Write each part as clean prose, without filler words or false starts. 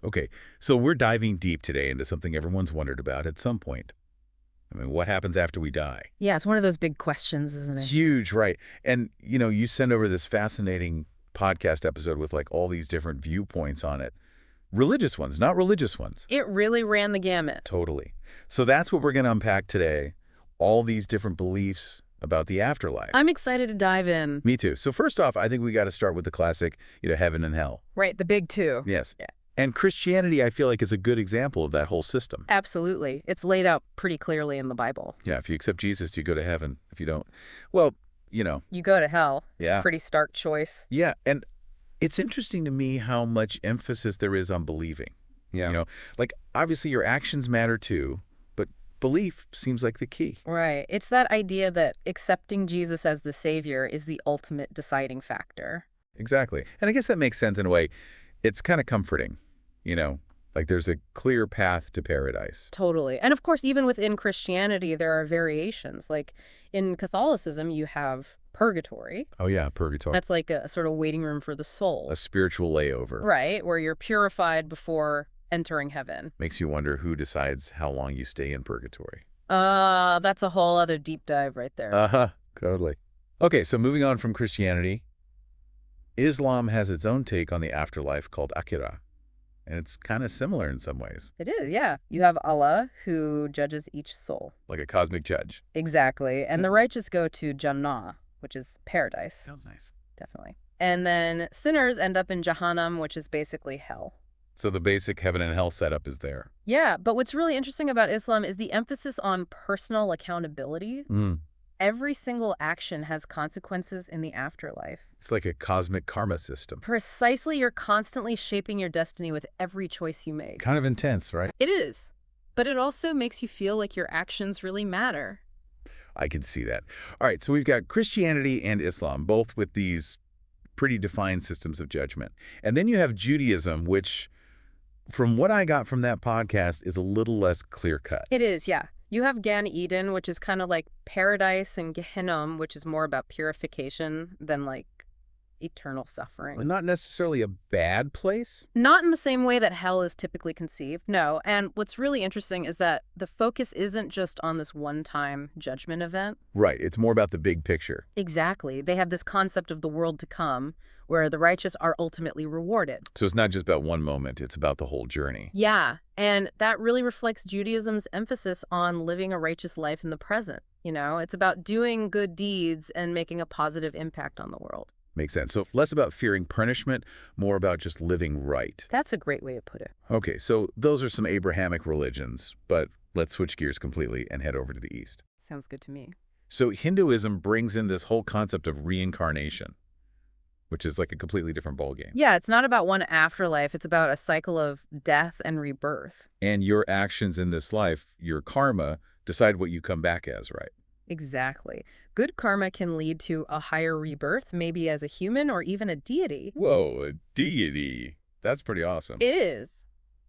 Okay, so we're diving deep today into something everyone's wondered about at some point. I mean, what happens after we die? Yeah, it's one of those big questions, isn't It's it? huge, right? And, you send over this fascinating podcast episode with like all these different viewpoints on it. Religious ones, not religious ones. It really ran the gamut. Totally. So that's what we're going to unpack today. All these different beliefs about the afterlife. I'm excited to dive in. Me too. So first off, I think we got to start with the classic, heaven and hell. Right, the big two. Yes. Yeah. And Christianity, I feel like, is a good example of that whole system. Absolutely. It's laid out pretty clearly in the Bible. Yeah, if you accept Jesus, you go to heaven. If you don't, well, You go to hell. It's Yeah. a pretty stark choice. Yeah, and it's interesting to me how much emphasis there is on believing. Like obviously your actions matter too, but belief seems like the key. Right. It's that idea that accepting Jesus as the Savior is the ultimate deciding factor. Exactly. And I guess that makes sense in a way. It's kind of comforting, like there's a clear path to paradise. Totally. And of course, even within Christianity, there are variations. Like in Catholicism, you have purgatory. Oh yeah, purgatory. That's like a sort of waiting room for the soul. A spiritual layover. Right, where you're purified before entering heaven. Makes you wonder who decides how long you stay in purgatory. That's a whole other deep dive right there. Uh-huh, totally. Okay, so moving on from Christianity, Islam has its own take on the afterlife called Akhirah. And it's kind of similar in some ways, It is, yeah. You have Allah who judges each soul. like a cosmic judge. Exactly. And the righteous go to Jannah, which is paradise. Sounds nice. Definitely. And then sinners end up in Jahannam, which is basically hell. So the basic heaven and hell setup is there. Yeah, but what's really interesting about Islam is the emphasis on personal accountability. Every single action has consequences in the afterlife. It's like a cosmic karma system. Precisely, you're constantly shaping your destiny with every choice you make. Kind of intense, right? It is. But it also makes you feel like your actions really matter. I can see that. All right, so we've got Christianity and Islam, both with these pretty defined systems of judgment. And then you have Judaism, which, from what I got from that podcast, is a little less clear-cut. It is, yeah. You have Gan Eden, which is kind of like paradise, and Gehinnom, which is more about purification than like eternal suffering. Not necessarily a bad place. Not in the same way that hell is typically conceived, no. And what's really interesting is that the focus isn't just on this one-time judgment event. Right, it's more about the big picture. Exactly. They have this concept of the world to come, where the righteous are ultimately rewarded. So it's not just about one moment, it's about the whole journey. Yeah, and that really reflects Judaism's emphasis on living a righteous life in the present. It's about doing good deeds and making a positive impact on the world. Makes sense. So less about fearing punishment, more about just living right. That's a great way to put it. Okay, so those are some Abrahamic religions, but let's switch gears completely and head over to the East. Sounds good to me. So Hinduism brings in this whole concept of reincarnation, which is like a completely different ballgame. Yeah, it's not about one afterlife. It's about a cycle of death and rebirth. And your actions in this life, your karma, decide what you come back as, right? Exactly. Good karma can lead to a higher rebirth, maybe as a human or even a deity. Whoa, a deity. That's pretty awesome. It is.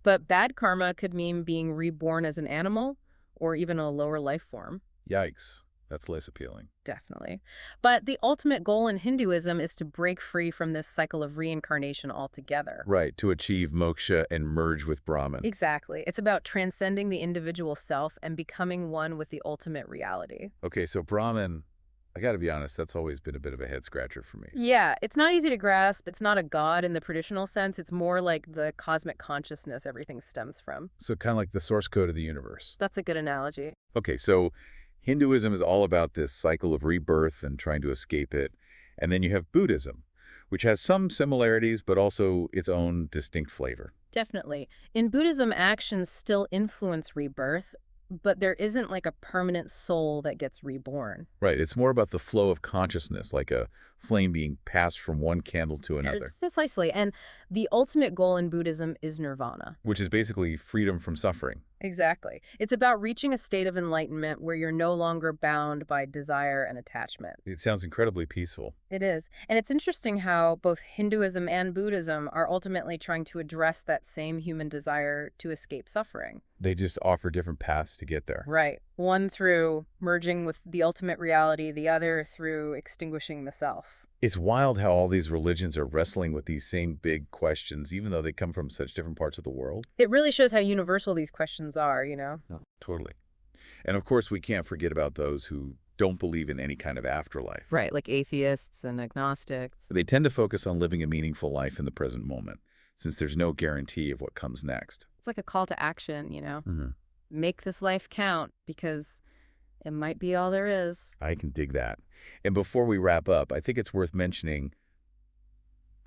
But bad karma could mean being reborn as an animal or even a lower life form. Yikes. That's less appealing. Definitely. But the ultimate goal in Hinduism is to break free from this cycle of reincarnation altogether. Right, to achieve moksha and merge with Brahman. Exactly. It's about transcending the individual self and becoming one with the ultimate reality. Okay, so Brahman, I gotta be honest, that's always been a bit of a head-scratcher for me. Yeah, it's not easy to grasp. It's not a god in the traditional sense. It's more like the cosmic consciousness everything stems from. So kind of like the source code of the universe. That's a good analogy. Okay, so Hinduism is all about this cycle of rebirth and trying to escape it. And then you have Buddhism, which has some similarities, but also its own distinct flavor. Definitely. In Buddhism, actions still influence rebirth, but there isn't like a permanent soul that gets reborn. Right, it's more about the flow of consciousness, like a flame being passed from one candle to another. Precisely. And the ultimate goal in Buddhism is nirvana. Which is basically freedom from suffering. Exactly. It's about reaching a state of enlightenment where you're no longer bound by desire and attachment. It sounds incredibly peaceful. It is. And it's interesting how both Hinduism and Buddhism are ultimately trying to address that same human desire to escape suffering. They just offer different paths to get there. Right. One through merging with the ultimate reality, the other through extinguishing the self. It's wild how all these religions are wrestling with these same big questions, even though they come from such different parts of the world. It really shows how universal these questions are, you know? No. Totally. And of course, we can't forget about those who don't believe in any kind of afterlife. Right, like atheists and agnostics. They tend to focus on living a meaningful life in the present moment, since there's no guarantee of what comes next. It's like a call to action, you know? Hmm. Make this life count because it might be all there is. I can dig that. And before we wrap up, I think it's worth mentioning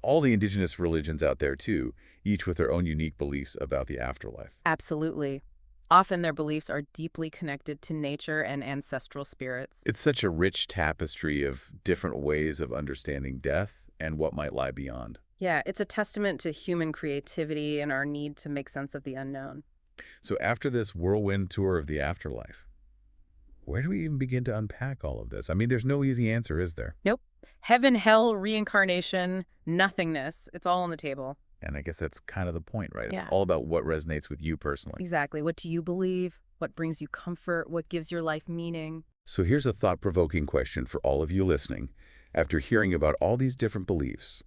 all the indigenous religions out there, too, each with their own unique beliefs about the afterlife. Absolutely. Often their beliefs are deeply connected to nature and ancestral spirits. It's such a rich tapestry of different ways of understanding death and what might lie beyond. Yeah, it's a testament to human creativity and our need to make sense of the unknown. So after this whirlwind tour of the afterlife, where do we even begin to unpack all of this? I mean, there's no easy answer, is there? Nope. Heaven, hell, reincarnation, nothingness. It's all on the table. And I guess that's kind of the point, right? It's Yeah. all about what resonates with you personally. Exactly. What do you believe? What brings you comfort? What gives your life meaning? So here's a thought-provoking question for all of you listening. After hearing about all these different beliefs,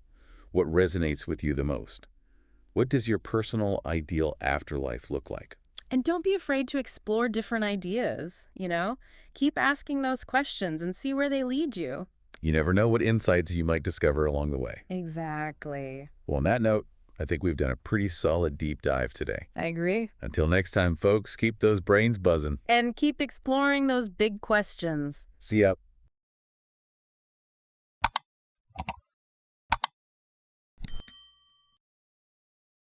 what resonates with you the most? What does your personal ideal afterlife look like? And don't be afraid to explore different ideas, you know? Keep asking those questions and see where they lead you. You never know what insights you might discover along the way. Exactly. Well, on that note, I think we've done a pretty solid deep dive today. I agree. Until next time, folks, keep those brains buzzing. And keep exploring those big questions. See ya.